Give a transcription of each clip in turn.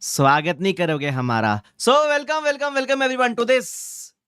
स्वागत नहीं करोगे हमारा। So welcome welcome welcome everyone to this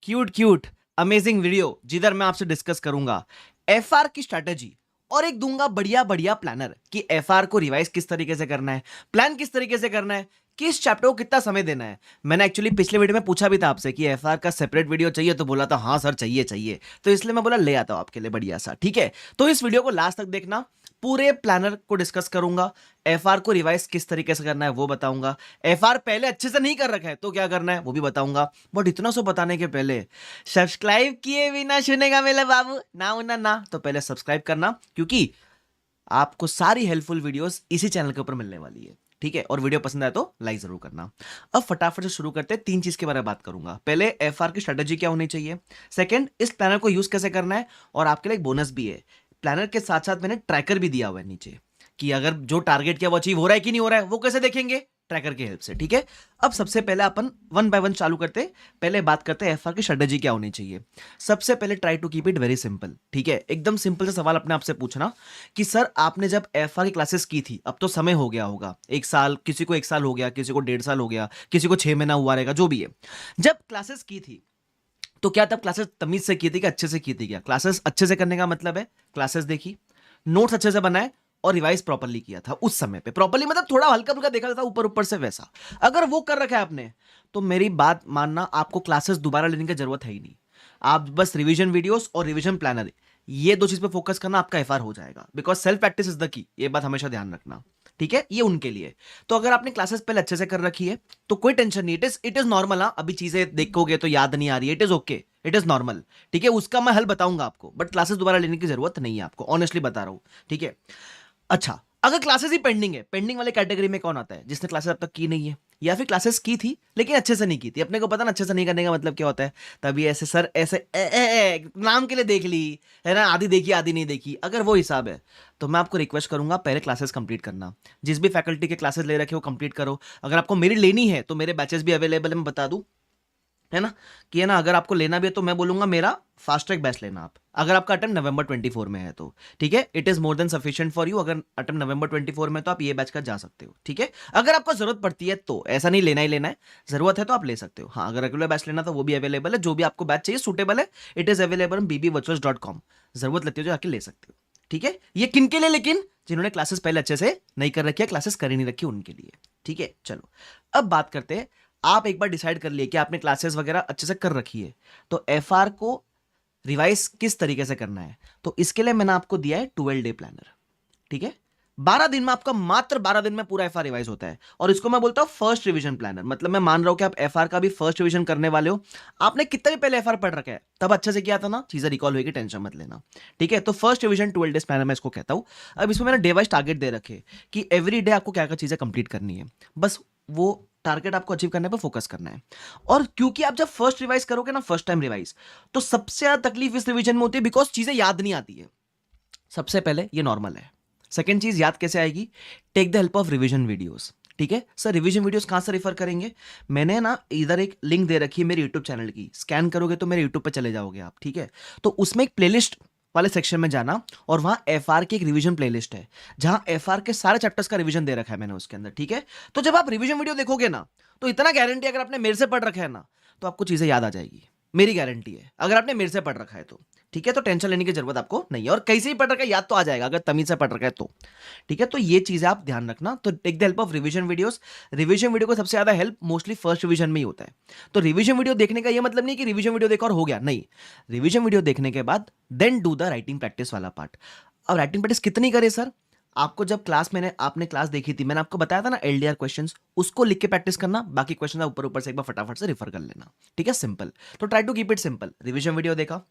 cute amazing video, जिधर मैं आपसे डिस्कस करूंगा एफआर की स्ट्रैटेजी और एक दूंगा बढ़िया बढ़िया प्लानर कि एफआर को रिवाइज किस तरीके से करना है, प्लान किस तरीके से करना है, किस चैप्टर को कितना समय देना है। मैंने एक्चुअली पिछले वीडियो में पूछा भी था आपसे कि एफआर का सेपरेट वीडियो चाहिए, तो बोला था हाँ सर चाहिए चाहिए, तो इसलिए मैं बोला ले आता हूं आपके लिए बढ़िया सा। ठीक है, तो इस वीडियो को लास्ट तक देखना, पूरे प्लानर को डिस्कस करूंगा, एफआर को रिवाइज किस तरीके से करना है वो बताऊंगा, एफआर पहले अच्छे से नहीं कर रखा है तो क्या करना है वो भी बताऊंगा। बट इतना सो बताने के पहले सब्सक्राइब किए बिना सुनेगा मेरा बाबू ना, तो पहले सब्सक्राइब करना, क्योंकि आपको सारी हेल्पफुल वीडियोस इसी चैनल के ऊपर मिलने वाली है। ठीक है, और वीडियो पसंद आए तो लाइक जरूर करना। अब फटाफट से शुरू करते हैं। 3 चीज के बारे में बात करूंगा। पहले एफआर की स्ट्रेटेजी क्या होनी चाहिए, सेकंड इस प्लानर को यूज कैसे करना है, और आपके लिए एक बोनस भी है। प्लानर के साथ साथ मैंने ट्रैकर भी दिया हुआ है नीचे कि अगर जो टारगेट किया वो अचीव हो रहा है कि नहीं हो रहा है वो कैसे देखेंगे, ट्रैकर की हेल्प से। ठीक है, अब सबसे पहले अपन वन बाय वन चालू करते हैं। पहले बात करते हैं एफआर की स्ट्रेटेजी क्या होनी चाहिए। सबसे पहले try to keep it very simple. ठीक है, एकदम सिंपल से सवाल अपने आप से पूछना कि सर आपने जब एफआर की क्लासेस की थी, अब तो समय हो गया होगा, 1 साल, किसी को 1 साल हो गया, किसी को 1.5 साल हो गया, किसी को 6 महीना हुआ रहेगा, जो भी है। जब क्लासेस की थी तो क्या तब क्लासेस तमीज से की थी, क्या अच्छे से की थी? क्या क्लासेस अच्छे से करने का मतलब है क्लासेस देखी, नोट्स अच्छे से बनाए और रिवाइज प्रॉपर्ली किया था उस समय पे। प्रॉपर्ली मतलब थोड़ा हल्का फुल्का देखा था ऊपर ऊपर से, वैसा अगर वो कर रखा है आपने तो मेरी बात मानना, आपको क्लासेस दोबारा लेने की जरूरत है ही नहीं। आप बस रिवीजन वीडियोस और रिवीजन प्लानर, ये 2 चीज पे फोकस करना, आपका एफआर हो जाएगा। Because self practice is the key, ये बात हमेशा ध्यान रखना। ठीक है, ये उनके लिए। तो अगर आपने क्लासेस पहले अच्छे से कर रखी है तो कोई टेंशन नहीं, इट इज नॉर्मल। हाँ, अभी चीजें देखोगे तो याद नहीं आ रही है, it is okay, it is normal. ठीक है, उसका मैं हल बताऊंगा आपको, बट क्लासेस दोबारा लेने की जरूरत नहीं है आपको, ऑनेस्टली बता रहा हूं। ठीक है, अच्छा, अगर क्लासेस ही पेंडिंग है, पेंडिंग वाले कैटेगरी में कौन आता है? जिसने क्लासेस अब तक की नहीं है, या फिर क्लासेस की थी लेकिन अच्छे से नहीं की थी। अपने को पता ना अच्छे से नहीं करने का मतलब क्या होता है। तभी ऐसे सर ऐसे नाम के लिए देख ली है ना, आधी देखी आधी नहीं देखी, अगर वो हिसाब है तो मैं आपको रिक्वेस्ट करूंगा पहले क्लासेस कंप्लीट करना। जिस भी फैकल्टी के क्लासेस ले रखे हो कंप्लीट करो। अगर आपको मेरी लेनी है तो मेरे बैचेस भी अवेलेबल है, मैं बता दूं, है ना, कि है ना, अगर आपको लेना भी है तो मैं बोलूंगा मेरा फास्ट ट्रैक बैच लेना आप, अगर आपका अटेम्प्ट नवंबर 24 में है तो। ठीक है, it is more than sufficient for you. अगर अटेम्प्ट नवंबर 24 में तो आप ये बैच का जा सकते हो। ठीक है, अगर आपको जरूरत पड़ती है तो, ऐसा नहीं लेना ही लेना है, जरूरत है तो आप ले सकते हो। हाँ, अगर रेगुलर बैच लेना तो वो भी अवेलेबल है, जो भी आपको बैच चाहिए सूटेबल है, it is available on bbvirtuals.com। जरूरत लगती है जो आके ले सकते हो। ठीक है, ये किन के लिए? लेकिन जिन्होंने क्लासेस पहले अच्छे से नहीं कर रखी है, क्लासेस कर ही नहीं रखी, उनके लिए। ठीक है, चलो अब बात करते हैं। आप एक बार डिसाइड कर लिए कि आपने क्लासेस वगैरह अच्छे से कर रखी है, तो एफआर को रिवाइज किस तरीके से करना है। तो इसके लिए मैंने आपको दिया है 12 डे प्लानर। ठीक है, 12 दिन में आपका, मात्र 12 दिन में पूरा एफआर रिवाइज होता है, और इसको मैं बोलता हूं फर्स्ट रिवीजन प्लानर। मतलब मैं मान रहा हूं कि आप एफआर का भी फर्स्ट रिवीजन करने वाले हो, आपने कितना भी पहले एफआर पढ़ रखा है, तब अच्छे से किया था ना, चीजें रिकॉल होगी, टेंशन मत लेना। ठीक है, तो फर्स्ट रिवीजन 12 डेज प्लानर मैं इसको कहता हूं। अब इसमें मैंने डे वाइज टारगेट दे रखे कि एवरी डे आपको क्या क्या चीजें कंप्लीट करनी है, बस वो टारगेट आपको अचीव करने पर फोकस करना है। और क्योंकि आप जब फर्स्ट रिवाइज करोगे ना, फर्स्ट टाइम रिवाइज, तो सबसे ज्यादा तकलीफ इस रिवीजन में होती है, बिकॉज चीजें याद नहीं आती है। सबसे पहले ये नॉर्मल है। सेकेंड चीज, याद कैसे आएगी? Take the help of revision videos. ठीक है सर, रिवीजन वीडियोस कहां से रेफर करेंगे? मैंने ना इधर एक लिंक दे रखी है मेरे यूट्यूब चैनल की, स्कैन करोगे तो मेरे यूट्यूब पे चले जाओगे आप। ठीक है, तो उसमें एक प्लेलिस्ट वाले सेक्शन में जाना, और वहां एफआर की एक रिवीजन प्लेलिस्ट है, जहां एफआर के सारे चैप्टर्स का रिवीजन दे रखा है मैंने उसके अंदर। ठीक है, तो जब आप रिवीजन वीडियो देखोगे ना, तो इतना गारंटी, अगर आपने मेरे से पढ़ रखा है ना, तो आपको चीजें याद आ जाएगी, मेरी गारंटी है, अगर आपने मेरे से पढ़ रखा है तो। ठीक है, तो टेंशन लेने की जरूरत आपको नहीं है, और कहीं से ही पढ़ रखा है याद तो आ जाएगा, अगर तमीज से पढ़ रखा है तो। ठीक है, तो ये चीजें आप ध्यान रखना। तो take the help of revision videos. Revision video को सबसे ज्यादा हेल्प मोस्टली फर्स्ट रिवीजन में ही होता है। तो रिवीजन वीडियो देखने का ये मतलब नहीं कि रिवीजन वीडियो देखा और हो गया, नहीं। रिवीजन वीडियो देखने के बाद then do the writing practice वाला पार्ट। अब राइटिंग प्रैक्टिस कितनी करे सर? आपको जब आपने क्लास देखी थी, मैंने आपको बताया था ना एलडीआर क्वेश्चंस, उसको लिख के प्रैक्टिस करना, बाकी क्वेश्चन ऊपर ऊपर से एक बार फटाफट से रिफर कर लेना। ठीक है, सिंपल। तो try to keep it simple. Revision video देखा,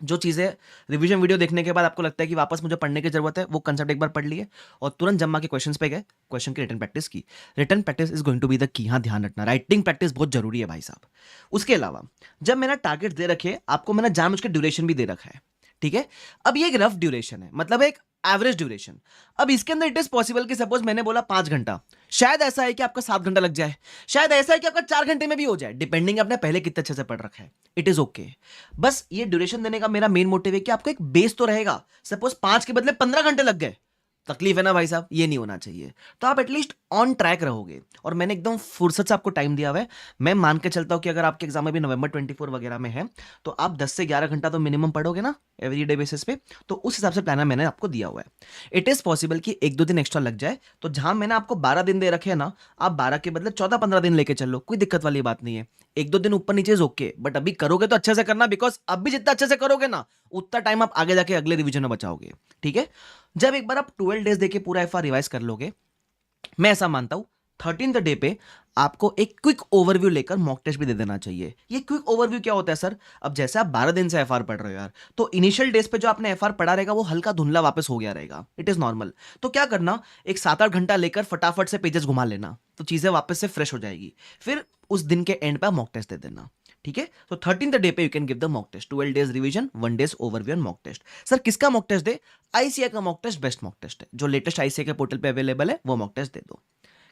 जो चीजें रिवीजन वीडियो देखने के बाद आपको लगता है कि वापस मुझे पढ़ने की जरूरत है, वो कंसेप्ट एक बार पढ़ लिए और तुरंत जम्मा के क्वेश्चंस पे गए, क्वेश्चन की रिटन प्रैक्टिस की। Written practice is going to be the key. हाँ, ध्यान रखना, राइटिंग प्रैक्टिस बहुत जरूरी है भाई साहब। उसके अलावा जब मैंने टारगेट दे रखे, आपको मैंने जानबूझ के ड्यूरेशन भी दे रखा है। ठीक है, अब ये एक रफ ड्यूरेशन है, मतलब एक एवरेज ड्यूरेशन। अब इसके अंदर इट इज पॉसिबल कि सपोज मैंने बोला 5 घंटा, शायद ऐसा है कि आपका 7 घंटा लग जाए, शायद ऐसा है कि आपका 4 घंटे में भी हो जाए, डिपेंडिंग आपने पहले कितने अच्छे से पढ़ रखा है। It is okay. बस ये ड्यूरेशन देने का मेरा मेन मोटिव है कि आपको एक बेस तो रहेगा। सपोज 5 के बदले 15 घंटे लग गए तकलीफ है ना भाई साहब, ये नहीं होना चाहिए। तो आप एटलीस्ट ऑन ट्रैक रहोगे। और मैंने एकदम फुर्सत से आपको टाइम दिया हुआ है। मैं मान के चलता हूँ कि अगर आपके एग्जाम अभी नवंबर 24 वगैरह में है, तो आप 10 से 11 घंटा तो मिनिमम पढ़ोगे ना एवरी डे बेसिस पे। तो उस हिसाब से प्लानर मैंने आपको दिया हुआ है। इट इज पॉसिबल कि 1-2 दिन एक्स्ट्रा लग जाए, तो जहां मैंने आपको 12 दिन दे रखे हैं ना, आप 12 के बदले 14-15 दिन लेके चलो, कोई दिक्कत वाली बात नहीं है। 1-2 दिन ऊपर नीचे इज ओके, बट अभी करोगे तो अच्छे से करना, बिकॉज अभी जितना अच्छे से करोगे ना, उतना टाइम आप आगे जाके अगले रिवीजन में बचाओगे। ठीक है, जब एक बार आप 12 डेज देके पूरा एफआर रिवाइज कर लोगे, मैं ऐसा मानता हूं 13th डे पे आपको एक क्विक ओवरव्यू लेकर मॉक टेस्ट भी दे देना चाहिए। ये क्विक ओवरव्यू क्या होता है सर? अब जैसे आप 12 दिन से एफआर पढ़ रहे हो यार, तो इनिशियल डेज पे जो आपने एफआर पढ़ा रहेगा वो हल्का धुंधला वापस हो गया रहेगा, इट इज नॉर्मल। तो क्या करना, एक 7-8 घंटा लेकर फटाफट से पेजेस घुमा लेना, तो चीजें वापस से फ्रेश हो जाएगी। फिर उस दिन के एंड पे मॉक टेस्ट दे देना। ठीक है, तो 13th डे पे you can give the mock test, 12 days revision, 1 days overview and mock test. Sir किसका मॉक टेस्ट दे? आईसीआई का mock test best mock test है, जो लेटेस्ट आईसीआई के पोर्टल पे अवेलेबल है, वो मॉक टेस्ट दे दो।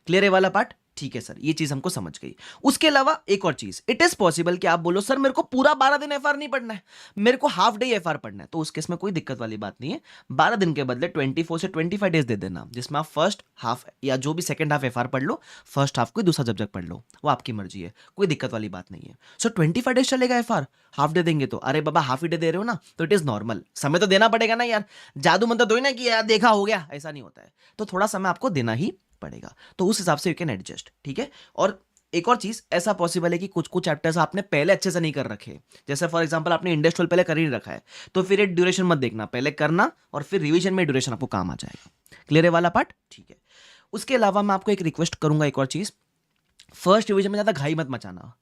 क्लियर है वाला पार्ट? ठीक है सर, ये चीज हमको समझ गई। उसके अलावा एक और चीज, इट इज पॉसिबल कि आप बोलो सर मेरे को पूरा 12 दिन एफआर नहीं पढ़ना है, मेरे को हाफ डे एफआर पढ़ना है, तो उस केस में कोई दिक्कत वाली बात नहीं है। 12 दिन के बदले 24 से 25 डेज दे देना, जिसमें आप फर्स्ट हाफ या जो भी सेकंड हाफ एफआर पढ़ लो, फर्स्ट हाफ कोई दूसरा जब पढ़ लो, वो आपकी मर्जी है, कोई दिक्कत वाली बात नहीं है। सो 25 डेज चलेगा एफआर, हाफ डे देंगे तो? अरे बाबा हाफ ही डे दे रहे हो ना, तो इट इज नॉर्मल, समय तो देना पड़ेगा ना यार। जादू मंत्र तो ही ना कि यार देखा हो गया, ऐसा नहीं होता है। तो थोड़ा समय आपको देना ही पड़ेगा, तो उस हिसाब से यू कैन एडजस्ट। ठीक है, और एक और चीज, ऐसा पॉसिबल है कि कुछ कुछ चैप्टर्स आपने पहले अच्छे से नहीं कर रखे, जैसे फॉर एग्जांपल आपने इंडस्ट्रियल पहले कर ही रखा है, तो फिर ये ड्यूरेशन मत देखना, पहले करना और फिर रिवीजन में ड्यूरेशन आपको काम आ जाएगा। क्लियर है वाला पार्ट? ठीक है। उसके अलावा मैं आपको एक रिक्वेस्ट करूंगा, एक और चीज, फर्स्ट रिवीजन में ज्यादा घाई मत मचाना।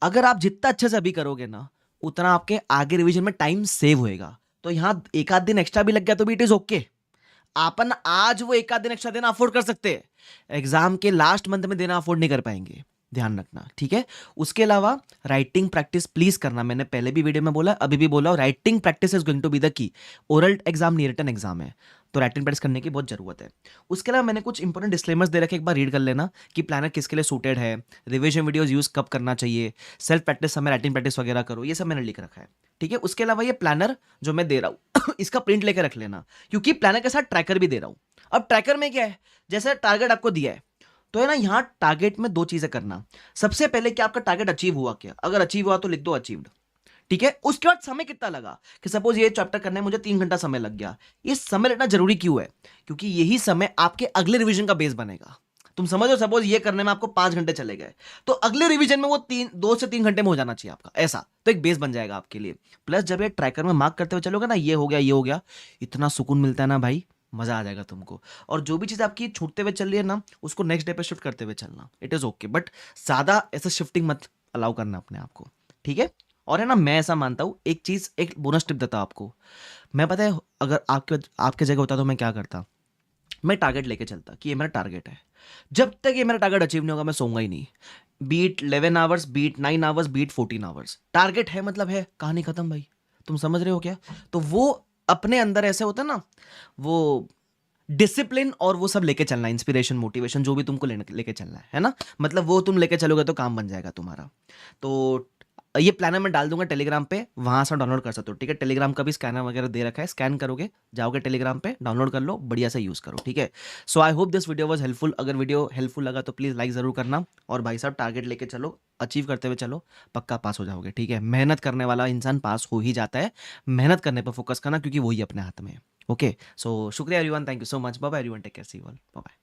अगर आप जितना अच्छे से अभी करोगे ना, उतना आपके आगे रिवीजन में टाइम सेव होएगा। तो यहां एक आध दिन एक्स्ट्रा भी लग गया तो भी इट इज ओके। अपन आज वो एक आध दिन एक्स्ट्रा देना अफोर्ड कर सकते हैं, एग्जाम के लास्ट मंथ में देना अफोर्ड नहीं कर पाएंगे, ध्यान रखना। ठीक है, उसके अलावा राइटिंग प्रैक्टिस प्लीज करना। मैंने पहले भी वीडियो में बोला, अभी भी बोला, writing practice is going to be the key. Oral exam नहीं, रिटन एग्जाम है, तो राइटिंग प्रैक्टिस करने की बहुत जरूरत है। उसके अलावा मैंने कुछ इंपॉर्टेंट डिस्क्लेमर्स दे रखे, एक बार रीड कर लेना कि प्लानर किसके लिए सूटेड है, रिविजन वीडियोस यूज कब करना चाहिए, सेल्फ प्रैक्टिस समय राइटिंग प्रैक्टिस वगैरह करो, ये सब मैंने लिख रखा है। ठीक है, उसके अलावा ये प्लानर जो मैं दे रहा हूँ इसका प्रिंट लेकर रख लेना, क्योंकि प्लानर के साथ ट्रैकर भी दे रहा हूँ। अब ट्रैकर में क्या है, जैसे टारगेट आपको दिया है, तो है ना, यहां टारगेट में 2 चीजें करना। सबसे पहले कि आपका टारगेट अचीव हुआ क्या, अगर अचीव हुआ तो लिख दो अचीव्ड। ठीक है, उसके बाद समय कितना लगा, कि सपोज ये चैप्टर करने में मुझे 3 घंटा समय लग गया। ये समय लेना जरूरी क्यों है? क्योंकि यही समय आपके अगले रिवीजन का बेस बनेगा। तुम समझ लो, सपोज ये करने में आपको 5 घंटे चले गए, तो अगले रिवीजन में वो 2 से 3 घंटे में हो जाना चाहिए आपका, ऐसा तो एक बेस बन जाएगा आपके लिए। प्लस जब ये ट्रैकर में मार्क करते हुए चलोगे ना, ये हो गया, ये हो गया, इतना सुकून मिलता है ना भाई, मजा आ जाएगा तुमको। और जो भी चीज आपकी छूटते हुए चल रही है ना, उसको नेक्स्ट डे पे शिफ्ट करते हुए चलना, इट इज ओके, बट ज्यादा ऐसा शिफ्टिंग मत अलाउ करना अपने आप को। ठीक है, और है ना, मैं ऐसा मानता हूं, एक चीज, एक बोनस टिप देता हूं आपको। मैं पता है, अगर आपके जगह होता तो मैं क्या करता, मैं टारगेट लेके चलता कि ये मेरा टारगेट है, जब तक ये मेरा टारगेट अचीव नहीं होगा मैं सोऊंगा ही नहीं। Beat 11 hours, beat 9 hours, beat 14 hours, target है मतलब है, कहानी खत्म भाई। तुम समझ रहे हो क्या? तो वो अपने अंदर ऐसे होता है ना, वो डिसिप्लिन और वो सब लेके चलना, इंस्पिरेशन, मोटिवेशन, जो भी तुमको लेके चलना है ना, मतलब वो तुम लेके चलोगे तो काम बन जाएगा तुम्हारा। तो ये प्लानर मैं डाल दूंगा टेलीग्राम पे, वहां से डाउनलोड कर सकते हो। ठीक है, टेलीग्राम का भी स्कैनर वगैरह दे रखा है, स्कैन करोगे, जाओगे टेलीग्राम पे, डाउनलोड कर लो, बढ़िया से यूज करो। ठीक है, so I hope this video was helpful. अगर वीडियो हेल्पफुल लगा तो प्लीज लाइक जरूर करना, और भाई साहब टारगेट लेके चलो, अचीव करते हुए चलो, पक्का पास हो जाओगे। ठीक है, मेहनत करने वाला इंसान पास हो ही जाता है, मेहनत करने पर फोकस करना, क्योंकि वही अपने हाथ में है। ओके, सो शुक्रिया everyone, thank you so much, bye bye everyone, take care, see you all, bye bye.